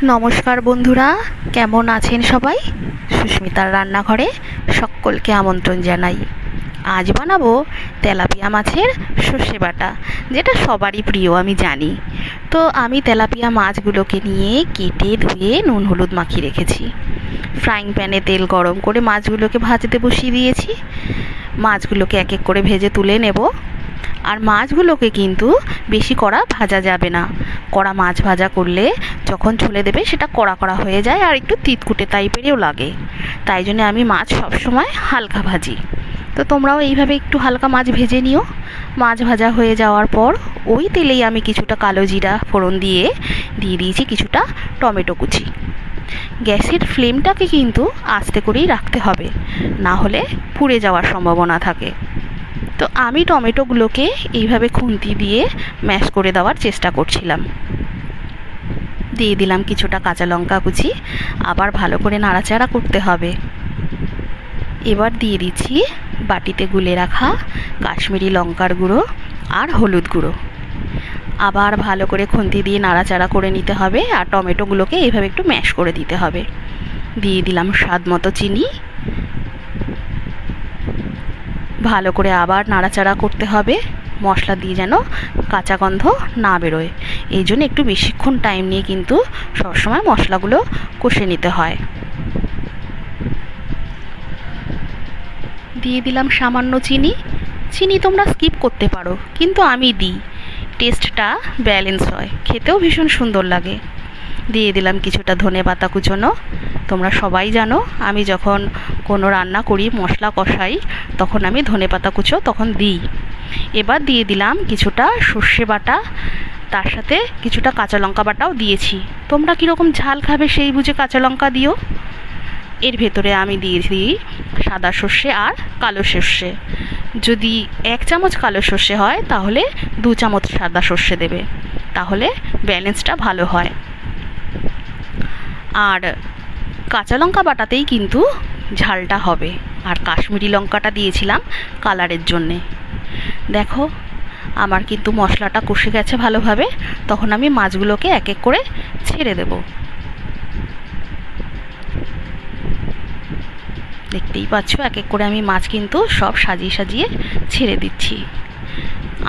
নমস্কার বন্ধুরা, কেমন আছেন সবাই? সুস্মিতার রান্নাঘরে সকলকে আমন্ত্রণ জানাই। আজ বানাবো তেলাপিয়া মাছের সর্ষে বাটা, যেটা সবারই প্রিয় আমি জানি। তো আমি তেলাপিয়া মাছগুলোকে নিয়ে কেটে ধুয়ে নুন হলুদ মাখিয়ে রেখেছি। ফ্রাইং প্যানে তেল গরম করে মাছগুলোকে ভাজতে বসিয়ে দিয়েছি। মাছগুলোকে এক এক করে ভেজে তুলে নেব। আর মাছগুলোকে কিন্তু বেশি কড়া ভাজা যাবে না। কড়া মাছ ভাজা করলে যখন ছুলে দেবে সেটা কড়া কড়া হয়ে যায় আর একটু তিতকুটে টাইপেরও লাগে। তাই জন্য আমি মাছ সবসময় হালকা ভাজি। তো তোমরাও এইভাবে একটু হালকা মাছ ভেজে নিও। মাছ ভাজা হয়ে যাওয়ার পর ওই তেলেই আমি কিছুটা কালো জিরা ফোড়ন দিয়ে দিয়েছি কিছুটা টমেটো কুচি। গ্যাসের ফ্লেমটাকে কিন্তু আস্তে করেই রাখতে হবে, না হলে পুড়ে যাওয়ার সম্ভাবনা থাকে। তো আমি টমেটোগুলোকে এইভাবে খুন্তি দিয়ে ম্যাশ করে দেওয়ার চেষ্টা করছিলাম। দিয়ে দিলাম কিছুটা কাঁচা লঙ্কা কুচি, আবার ভালো করে নাড়াচাড়া করতে হবে। এবার দিয়ে দিচ্ছি বাটিতে গুলে রাখা কাশ্মীরি লঙ্কার গুঁড়ো আর হলুদ গুঁড়ো। আবার ভালো করে খুন্তি দিয়ে নাড়াচাড়া করে নিতে হবে আর টমেটোগুলোকে এইভাবে একটু ম্যাশ করে দিতে হবে। দিয়ে দিলাম স্বাদ মতো চিনি। ভালো করে আবার নাড়াচাড়া করতে হবে, মশলা দিয়ে যেন কাঁচা গন্ধ না বেরোয়। এই জন্য একটু বেশিক্ষণ টাইম নিয়ে কিন্তু সবসময় মশলাগুলো কষে নিতে হয়। দিয়ে দিলাম সামান্য চিনি। চিনি তোমরা স্কিপ করতে পারো, কিন্তু আমি দিই, টেস্টটা ব্যালেন্স হয়, খেতেও ভীষণ সুন্দর লাগে। দিয়ে দিলাম কিছুটা ধনেপাতা কুচোনো। তোমরা সবাই জানো আমি যখন কোনো রান্না করি, মশলা কষাই, তখন আমি ধনেপাতা কুচো তখন দিই। এবার দিয়ে দিলাম কিছুটা সর্ষে বাটা, তার সাথে কিছুটা কাঁচা লঙ্কা বাটাও দিয়েছি। তোমরা কীরকম ঝাল খাবে সেই বুঝে কাঁচা লঙ্কা দিও। এর ভেতরে আমি দিয়েছি সাদা সর্ষে আর কালো সর্ষে। যদি 1 চামচ কালো সর্ষে হয় তাহলে 2 চামচ সাদা সর্ষে দেবে, তাহলে ব্যালেন্সটা ভালো হয়। আর কাঁচা লঙ্কা বাটাতেই কিন্তু ঝালটা হবে, আর কাশ্মীরি লঙ্কাটা দিয়েছিলাম কালারের জন্যে। দেখো আমার কিন্তু মশলাটা কষে গেছে ভালোভাবে। তখন আমি মাছগুলোকে এক এক করে ছেড়ে দেব। দেখতেই পাচ্ছ এক এক করে আমি মাছ কিন্তু সব সাজিয়ে সাজিয়ে ছেড়ে দিচ্ছি।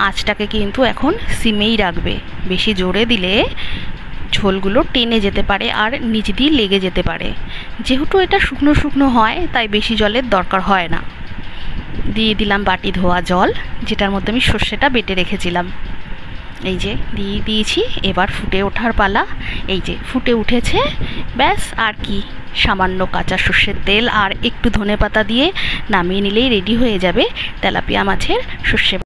আঁচটাকে কিন্তু এখন সিমেই রাখবে, বেশি জোরে দিলে ঝোলগুলো টেনে যেতে পারে আর নিচ দিয়ে লেগে যেতে পারে। যেহেতু এটা শুকনো শুকনো হয় তাই বেশি জলের দরকার হয় না। দিয়ে দিলাম বাটি ধোয়া জল, যেটার মধ্যে আমি সর্ষেটা বেটে রেখেছিলাম। এই যে দিয়ে দিয়েছি। এবার ফুটে ওঠার পালা। এই যে ফুটে উঠেছে, ব্যাস আর কি, সামান্য কাঁচা সর্ষের তেল আর একটু ধনেপাতা দিয়ে নামিয়ে নিলেই রেডি হয়ে যাবে তেলাপিয়া মাছের সর্ষে।